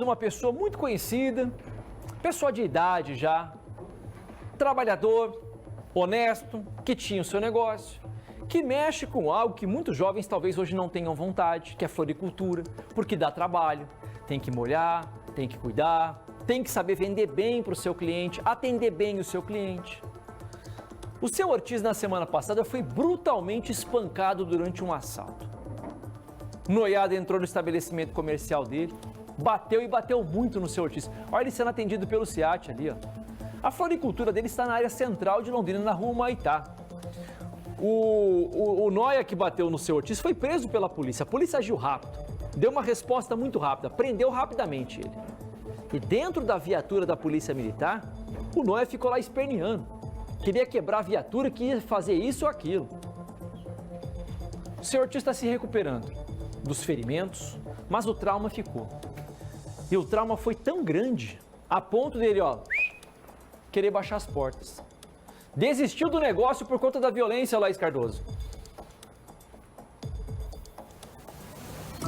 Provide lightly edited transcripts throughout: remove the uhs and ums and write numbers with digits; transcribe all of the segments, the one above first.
Uma pessoa muito conhecida, pessoa de idade já, trabalhador, honesto, que tinha o seu negócio, que mexe com algo que muitos jovens talvez hoje não tenham vontade, que é floricultura, porque dá trabalho, tem que molhar, tem que cuidar, tem que saber vender bem para o seu cliente, atender bem o seu cliente. O seu Ortiz, na semana passada, foi brutalmente espancado durante um assalto. Noiada entrou no estabelecimento comercial dele, bateu e bateu muito no seu Ortiz. Olha ele sendo atendido pelo SEAT ali, ó. A floricultura dele está na área central de Londrina, na rua Humaitá. O Noia que bateu no seu Ortiz foi preso pela polícia. A polícia agiu rápido, deu uma resposta muito rápida, prendeu rapidamente ele. E dentro da viatura da polícia militar, o Noia ficou lá esperneando. Queria quebrar a viatura, queria fazer isso ou aquilo. O seu Ortiz está se recuperando dos ferimentos, mas o trauma ficou. E o trauma foi tão grande, a ponto dele, ó, querer baixar as portas. Desistiu do negócio por conta da violência, Laís Cardoso.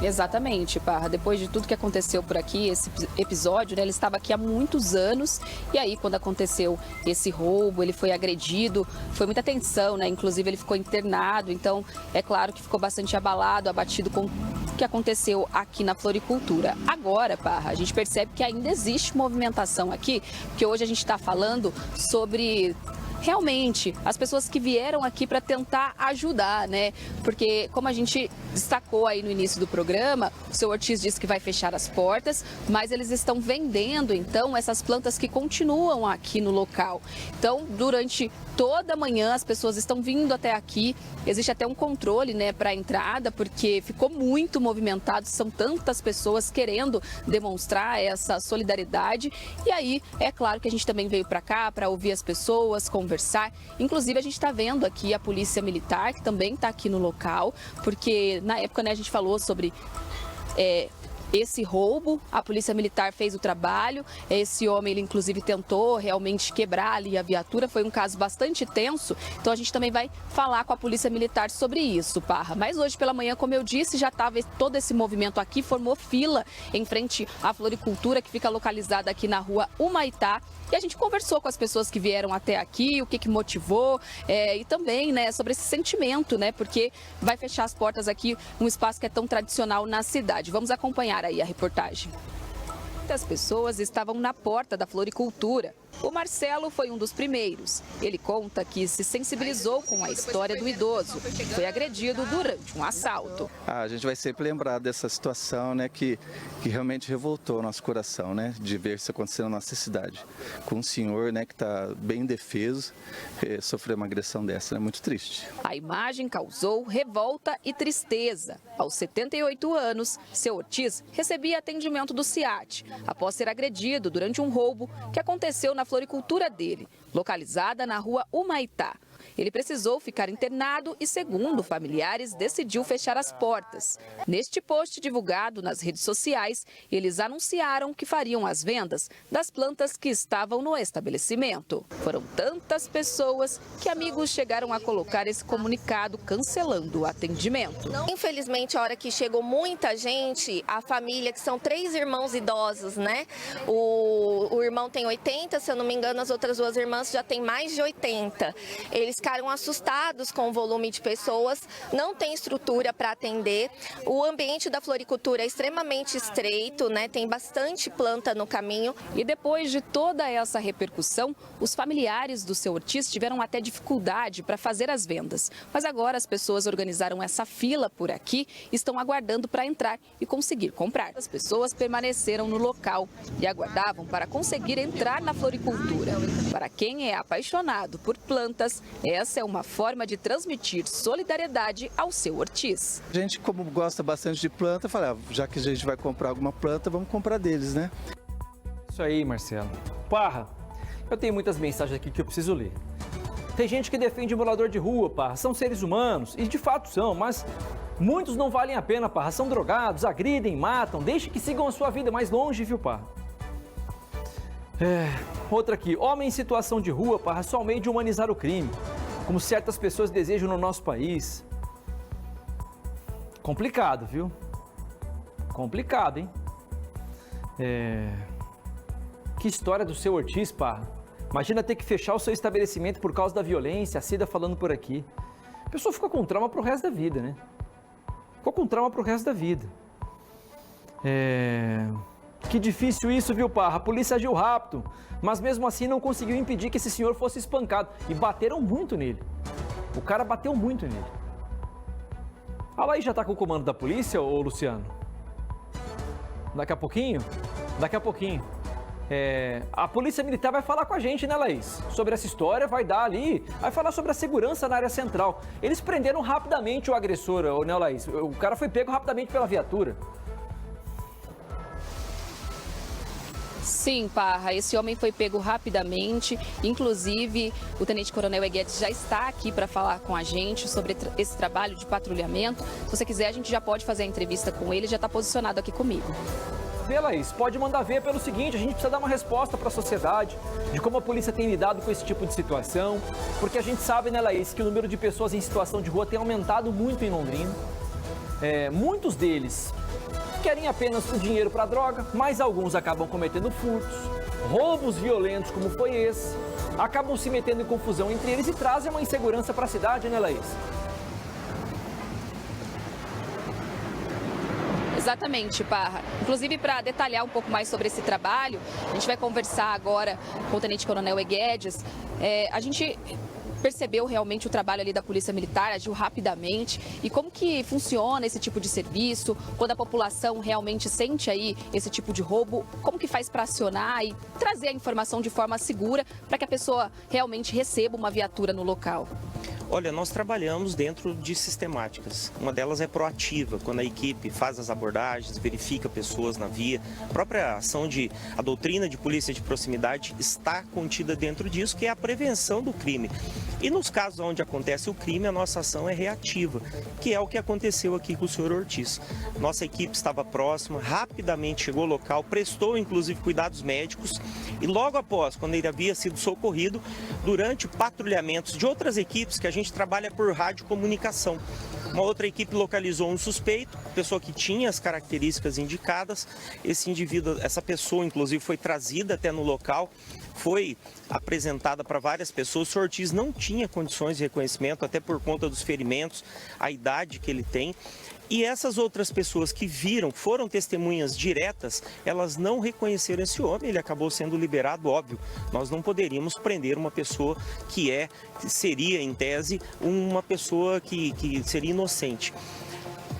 Exatamente, Parra. Depois de tudo que aconteceu por aqui, esse episódio, né, ele estava aqui há muitos anos e aí quando aconteceu esse roubo, ele foi agredido, foi muita tensão, né? Inclusive ele ficou internado, então é claro que ficou bastante abalado, abatido com o que aconteceu aqui na floricultura. Agora, Parra, a gente percebe que ainda existe movimentação aqui, porque hoje a gente está falando sobre realmente as pessoas que vieram aqui para tentar ajudar, né? Porque como a gente destacou aí no início do programa, o seu Ortiz disse que vai fechar as portas, mas eles estão vendendo então essas plantas que continuam aqui no local. Então, durante toda a manhã as pessoas estão vindo até aqui, existe até um controle, né, para a entrada, porque ficou muito movimentado, são tantas pessoas querendo demonstrar essa solidariedade. E aí, é claro que a gente também veio para cá para ouvir as pessoas, conversar. Inclusive, a gente está vendo aqui a Polícia Militar, que também está aqui no local, porque na época, né, a gente falou sobre esse roubo, a Polícia Militar fez o trabalho, esse homem, ele inclusive tentou realmente quebrar ali a viatura, foi um caso bastante tenso, então a gente também vai falar com a Polícia Militar sobre isso, Parra. Mas hoje pela manhã, como eu disse, já estava todo esse movimento aqui, formou fila em frente à floricultura, que fica localizada aqui na rua Humaitá, e a gente conversou com as pessoas que vieram até aqui, o que motivou, e também, né, sobre esse sentimento, né, porque vai fechar as portas aqui, um espaço que é tão tradicional na cidade. Vamos acompanhar aí a reportagem. Muitas pessoas estavam na porta da floricultura. O Marcelo foi um dos primeiros. Ele conta que se sensibilizou com a história do idoso. Foi agredido durante um assalto. A gente vai sempre lembrar dessa situação, né, que realmente revoltou o nosso coração, né, de ver isso acontecendo na nossa cidade. Com um senhor, né, que está bem indefeso, sofreu uma agressão dessa, é muito triste. A imagem causou revolta e tristeza. Aos 78 anos, seu Ortiz recebia atendimento do SEAT, após ser agredido durante um roubo que aconteceu na floricultura dele, localizada na rua Humaitá. Ele precisou ficar internado e, segundo familiares, decidiu fechar as portas. Neste post divulgado nas redes sociais, eles anunciaram que fariam as vendas das plantas que estavam no estabelecimento. Foram tantas pessoas que amigos chegaram a colocar esse comunicado cancelando o atendimento. Infelizmente, a hora que chegou muita gente, a família, que são 3 irmãos idosos, né? O irmão tem 80, se eu não me engano, as outras 2 irmãs já têm mais de 80. Eles ficaram assustados com o volume de pessoas, não tem estrutura para atender. O ambiente da floricultura é extremamente estreito, né? Tem bastante planta no caminho. E depois de toda essa repercussão, os familiares do seu Ortiz tiveram até dificuldade para fazer as vendas. Mas agora as pessoas organizaram essa fila por aqui, estão aguardando para entrar e conseguir comprar. As pessoas permaneceram no local e aguardavam para conseguir entrar na floricultura. Para quem é apaixonado por plantas, essa é uma forma de transmitir solidariedade ao seu Ortiz. A gente, como gosta bastante de planta, fala, já que a gente vai comprar alguma planta, vamos comprar deles, né? Isso aí, Marcelo. Parra, eu tenho muitas mensagens aqui que eu preciso ler. Tem gente que defende morador de rua, Parra, são seres humanos, e de fato são, mas muitos não valem a pena, Parra, são drogados, agridem, matam, deixe que sigam a sua vida mais longe, viu, Parra? Outra aqui, homem em situação de rua, Parra, só um meio de humanizar o crime, como certas pessoas desejam no nosso país. Complicado, viu? Complicado, hein? Que história do seu Ortiz, Parra. Imagina ter que fechar o seu estabelecimento por causa da violência, a Cida falando por aqui. A pessoa fica com trauma pro resto da vida, né? Ficou com trauma pro resto da vida. Que difícil isso, viu, Parra? A polícia agiu rápido, mas mesmo assim não conseguiu impedir que esse senhor fosse espancado. E bateram muito nele. O cara bateu muito nele. A Laís já tá com o comando da polícia, ô Luciano? Daqui a pouquinho? Daqui a pouquinho. A Polícia Militar vai falar com a gente, né, Laís? Sobre essa história, vai dar ali, vai falar sobre a segurança na área central. Eles prenderam rapidamente o agressor, né, Laís? O cara foi pego rapidamente pela viatura. Sim, Parra, esse homem foi pego rapidamente, inclusive o Tenente Coronel Eguedes já está aqui para falar com a gente sobre esse trabalho de patrulhamento. Se você quiser, a gente já pode fazer a entrevista com ele, já está posicionado aqui comigo. Vê, Laís, pode mandar ver pelo seguinte, a gente precisa dar uma resposta para a sociedade de como a polícia tem lidado com esse tipo de situação, porque a gente sabe, né, Laís, que o número de pessoas em situação de rua tem aumentado muito em Londrina. Muitos deles querem apenas o dinheiro para droga, mas alguns acabam cometendo furtos, roubos violentos como foi esse, acabam se metendo em confusão entre eles e trazem uma insegurança para a cidade, né, Laís? Exatamente, Parra. Inclusive, para detalhar um pouco mais sobre esse trabalho, a gente vai conversar agora com o Tenente Coronel Eguedes. A gente percebeu realmente o trabalho ali da Polícia Militar, agiu rapidamente. E como que funciona esse tipo de serviço? Quando a população realmente sente aí esse tipo de roubo, como que faz para acionar e trazer a informação de forma segura para que a pessoa realmente receba uma viatura no local? Olha, nós trabalhamos dentro de sistemáticas. Uma delas é proativa, quando a equipe faz as abordagens, verifica pessoas na via. A própria ação a doutrina de polícia de proximidade está contida dentro disso, que é a prevenção do crime. E nos casos onde acontece o crime, a nossa ação é reativa, que é o que aconteceu aqui com o senhor Ortiz. Nossa equipe estava próxima, rapidamente chegou ao local, prestou inclusive cuidados médicos e logo após, quando ele havia sido socorrido, durante patrulhamentos de outras equipes que a gente trabalha por radiocomunicação. Uma outra equipe localizou um suspeito, pessoa que tinha as características indicadas. Esse indivíduo, essa pessoa, inclusive, foi trazida até no local, foi apresentada para várias pessoas. O senhor Ortiz não tinha condições de reconhecimento, até por conta dos ferimentos, a idade que ele tem. E essas outras pessoas que viram, foram testemunhas diretas, elas não reconheceram esse homem, ele acabou sendo liberado, óbvio. Nós não poderíamos prender uma pessoa que seria, em tese, uma pessoa que seria inocente.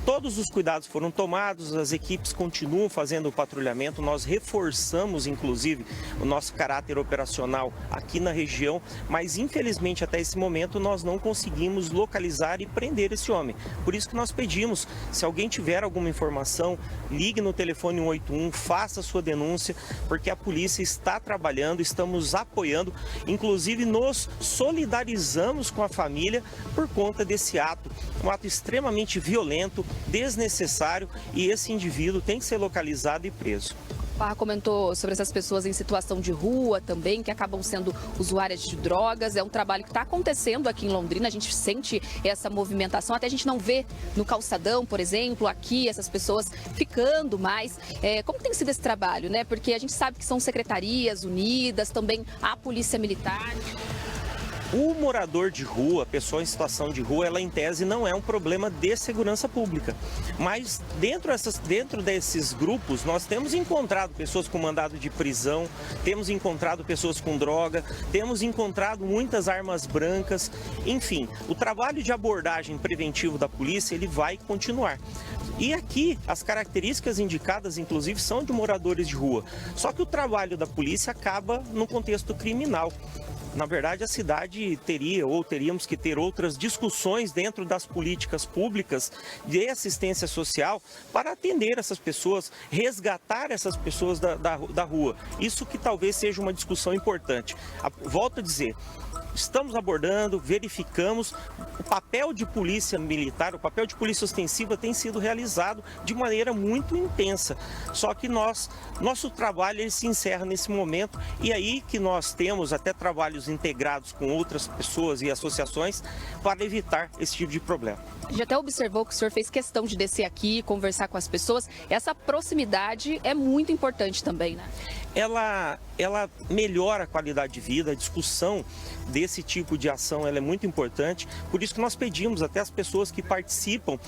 Todos os cuidados foram tomados, as equipes continuam fazendo o patrulhamento, nós reforçamos inclusive o nosso caráter operacional aqui na região, mas infelizmente até esse momento nós não conseguimos localizar e prender esse homem. Por isso que nós pedimos, se alguém tiver alguma informação, ligue no telefone 181, faça a sua denúncia, porque a polícia está trabalhando, estamos apoiando, inclusive nos solidarizamos com a família por conta desse ato, um ato extremamente violento, desnecessário, e esse indivíduo tem que ser localizado e preso. O Parra comentou sobre essas pessoas em situação de rua também, que acabam sendo usuárias de drogas. É um trabalho que está acontecendo aqui em Londrina, a gente sente essa movimentação, até a gente não vê no calçadão, por exemplo, aqui, essas pessoas ficando mais. Como tem sido esse trabalho, né? Porque a gente sabe que são secretarias unidas, também a Polícia Militar. O morador de rua, a pessoa em situação de rua, ela em tese não é um problema de segurança pública. Mas dentro desses grupos, nós temos encontrado pessoas com mandado de prisão, temos encontrado pessoas com droga, temos encontrado muitas armas brancas. Enfim, o trabalho de abordagem preventivo da polícia, ele vai continuar. E aqui, as características indicadas, inclusive, são de moradores de rua. Só que o trabalho da polícia acaba no contexto criminal. Na verdade, a cidade teríamos que ter outras discussões dentro das políticas públicas de assistência social para atender essas pessoas, resgatar essas pessoas da rua. Isso que talvez seja uma discussão importante. Volto a dizer, estamos abordando, verificamos. O papel de polícia militar, o papel de polícia ostensiva tem sido realizado de maneira muito intensa. Só que nosso trabalho ele se encerra nesse momento e aí que nós temos até trabalhos integrados com outras pessoas e associações para evitar esse tipo de problema. A gente até observou que o senhor fez questão de descer aqui, conversar com as pessoas. Essa proximidade é muito importante também, né? Ela melhora a qualidade de vida, a discussão desse tipo de ação ela é muito importante, por isso que nós pedimos até as pessoas que participam.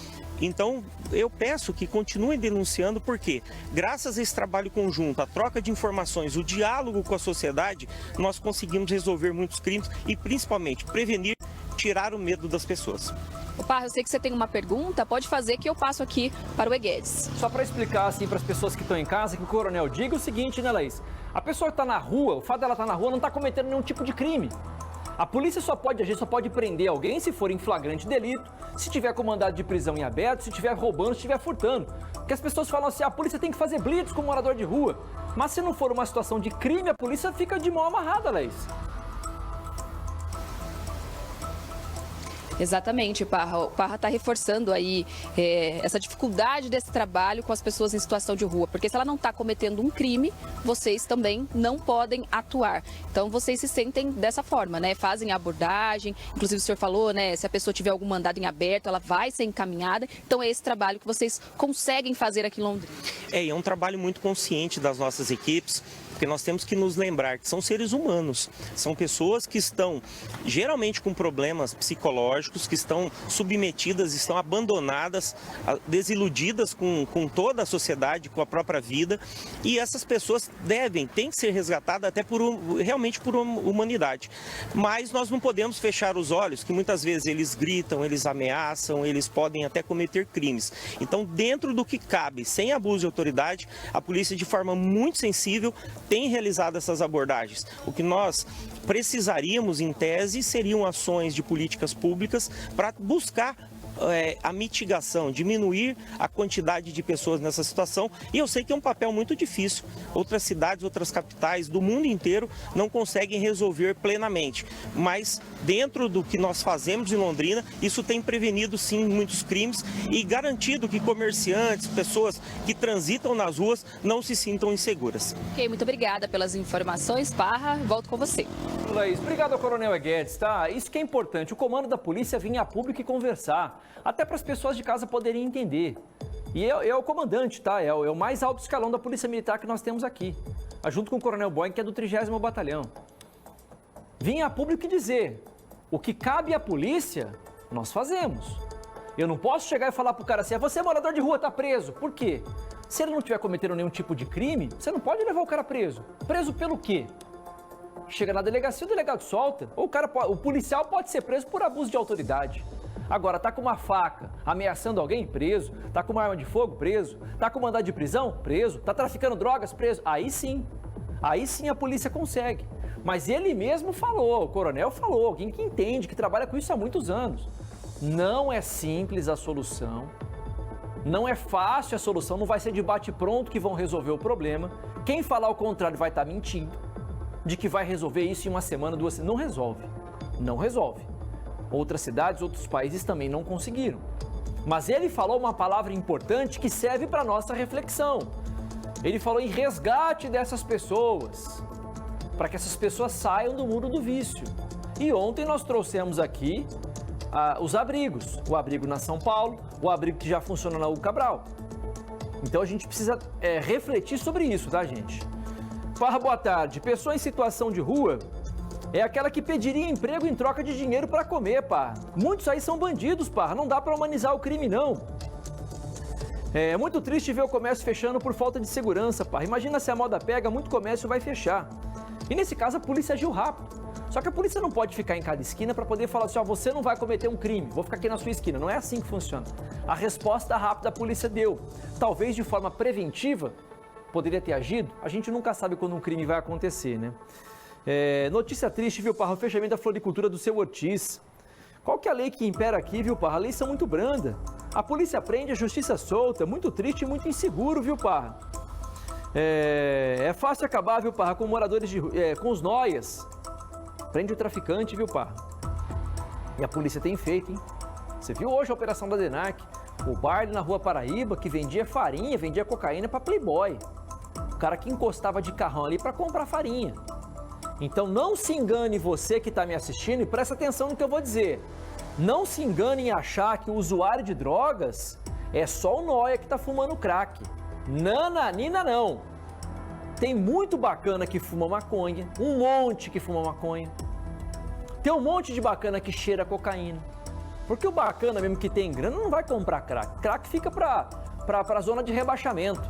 Então, eu peço que continuem denunciando, porque graças a esse trabalho conjunto, a troca de informações, o diálogo com a sociedade, nós conseguimos resolver muitos crimes e principalmente prevenir, tirar o medo das pessoas. Ô Parra, eu sei que você tem uma pergunta, pode fazer que eu passo aqui para o Eguedes. Só para explicar assim para as pessoas que estão em casa, que o coronel diga o seguinte, né, Laís? A pessoa que está na rua, o fato dela estar na rua não está cometendo nenhum tipo de crime. A polícia só pode agir, só pode prender alguém se for em flagrante delito, se tiver com mandado de prisão em aberto, se estiver roubando, se estiver furtando. Porque as pessoas falam assim, a polícia tem que fazer blitz com morador de rua. Mas se não for uma situação de crime, a polícia fica de mão amarrada, Laís. Exatamente, Parra. O Parra está reforçando aí essa dificuldade desse trabalho com as pessoas em situação de rua, porque se ela não está cometendo um crime, vocês também não podem atuar. Então, vocês se sentem dessa forma, né? Fazem a abordagem, inclusive o senhor falou, né? Se a pessoa tiver algum mandado em aberto, ela vai ser encaminhada. Então, é esse trabalho que vocês conseguem fazer aqui em Londrina. É um trabalho muito consciente das nossas equipes, porque nós temos que nos lembrar que são seres humanos, são pessoas que estão geralmente com problemas psicológicos, que estão submetidas, estão abandonadas, desiludidas com toda a sociedade, com a própria vida, e essas pessoas têm que ser resgatadas até realmente por humanidade. Mas nós não podemos fechar os olhos, que muitas vezes eles gritam, eles ameaçam, eles podem até cometer crimes. Então, dentro do que cabe, sem abuso de autoridade, a polícia, de forma muito sensível, tem realizado essas abordagens. O que nós precisaríamos, em tese, seriam ações de políticas públicas para buscar a mitigação, diminuir a quantidade de pessoas nessa situação. E eu sei que é um papel muito difícil. Outras cidades, outras capitais do mundo inteiro não conseguem resolver plenamente. Mas dentro do que nós fazemos em Londrina, isso tem prevenido sim muitos crimes e garantido que comerciantes, pessoas que transitam nas ruas não se sintam inseguras. Ok, muito obrigada pelas informações, Parra. Volto com você. Laís, obrigado ao coronel Eguedes, tá? Isso que é importante, o comando da polícia vinha a público e conversar, até para as pessoas de casa poderem entender. E é o comandante, tá? É o mais alto escalão da polícia militar que nós temos aqui, junto com o coronel Boeing, que é do 30º Batalhão. Vinha a público e dizer, o que cabe à polícia, nós fazemos. Eu não posso chegar e falar pro cara assim, você é morador de rua, tá preso. Por quê? Se ele não estiver cometendo nenhum tipo de crime, você não pode levar o cara preso. Preso pelo quê? Chega na delegacia, o delegado solta. Ou o policial pode ser preso por abuso de autoridade. Agora, tá com uma faca ameaçando alguém? Preso. Tá com uma arma de fogo? Preso. Tá com mandado de prisão? Preso. Tá traficando drogas? Preso. Aí sim a polícia consegue. Mas ele mesmo falou, o coronel falou, alguém que entende, que trabalha com isso há muitos anos. Não é simples a solução. Não é fácil a solução, não vai ser de bate-pronto que vão resolver o problema. Quem falar o contrário vai estar mentindo. De que vai resolver isso em uma semana, 2 semanas. Não resolve. Não resolve. Outras cidades, outros países também não conseguiram. Mas ele falou uma palavra importante que serve para nossa reflexão. Ele falou em resgate dessas pessoas, para que essas pessoas saiam do mundo do vício. E ontem nós trouxemos aqui os abrigos. O abrigo na São Paulo, o abrigo que já funciona na U Cabral. Então a gente precisa refletir sobre isso, tá, gente? Parra, boa tarde. Pessoa em situação de rua é aquela que pediria emprego em troca de dinheiro para comer, Parra. Muitos aí são bandidos, Parra. Não dá para humanizar o crime, não. É muito triste ver o comércio fechando por falta de segurança, Parra. Imagina se a moda pega, muito comércio vai fechar. E nesse caso a polícia agiu rápido. Só que a polícia não pode ficar em cada esquina para poder falar assim, você não vai cometer um crime, vou ficar aqui na sua esquina. Não é assim que funciona. A resposta rápida a polícia deu. Talvez de forma preventiva, poderia ter agido, a gente nunca sabe quando um crime vai acontecer, né? Notícia triste, viu, Parra? O fechamento da floricultura do Seu Ortiz. Qual que é a lei que impera aqui, viu, Parra? A lei são muito branda. A polícia prende, a justiça solta. Muito triste e muito inseguro, viu, Parra? É fácil acabar, viu, Parra, com moradores com os noias. prende o traficante, viu, pá? E a polícia tem feito, hein? Você viu hoje a operação da DENARC? O bar ali na Rua Paraíba que vendia farinha, vendia cocaína para playboy. O cara que encostava de carrão ali para comprar farinha. Então não se engane você que está me assistindo e presta atenção no que eu vou dizer. Não se engane em achar que o usuário de drogas é só o nóia que está fumando crack. Nananina não. Tem muito bacana que fuma maconha, um monte que fuma maconha. Tem um monte de bacana que cheira cocaína. Porque o bacana mesmo que tem grana não vai comprar crack. Crack fica pra zona de rebaixamento.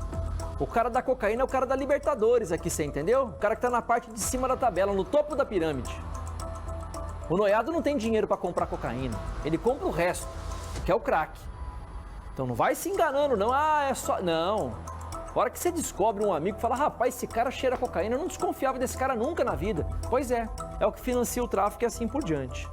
O cara da cocaína é o cara da Libertadores aqui, você entendeu? O cara que tá na parte de cima da tabela, no topo da pirâmide. O noiado não tem dinheiro para comprar cocaína. Ele compra o resto, que é o crack. Então não vai se enganando não, é só... Não. A hora que você descobre um amigo e fala, rapaz, esse cara cheira cocaína, eu não desconfiava desse cara nunca na vida. Pois é o que financia o tráfico e assim por diante.